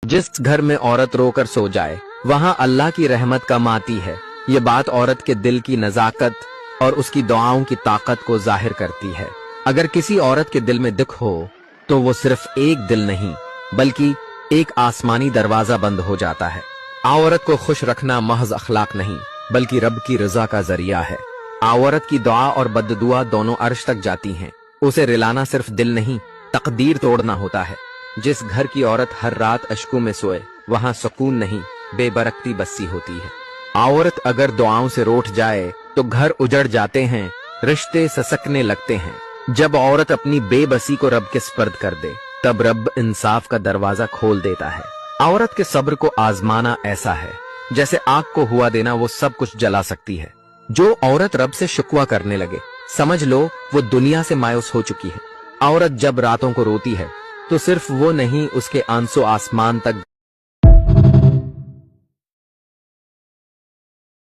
जिस घर में औरत रोकर सो जाए वहां अल्लाह की रहमत कम आती है। ये बात औरत के दिल की नजाकत और उसकी दुआओं की ताकत को जाहिर करती है। अगर किसी औरत के दिल में दुख हो तो वो सिर्फ एक दिल नहीं बल्कि एक आसमानी दरवाजा बंद हो जाता है। औरत को खुश रखना महज अखलाक नहीं बल्कि रब की रजा का जरिया है। औरत की दुआ और बद्दुआ दोनों अर्श तक जाती हैं। उसे रिलाना सिर्फ दिल नहीं तकदीर तोड़ना होता है। जिस घर की औरत हर रात अश्कों में सोए वहां सुकून नहीं बेबरकती बस्सी होती है। औरत अगर दुआओं से रूठ जाए तो घर उजड़ जाते हैं, रिश्ते ससकने लगते हैं। जब औरत अपनी बेबसी को रब के स्पर्द कर दे तब रब इंसाफ का दरवाजा खोल देता है। औरत के सब्र को आजमाना ऐसा है जैसे आग को हुआ देना वो सब कुछ जला सकती है। जो औरत रब से शुक्वा करने लगे समझ लो वो दुनिया से मायूस हो चुकी है। औरत जब रातों को रोती है तो सिर्फ वो नहीं उसके आंसू आसमान तक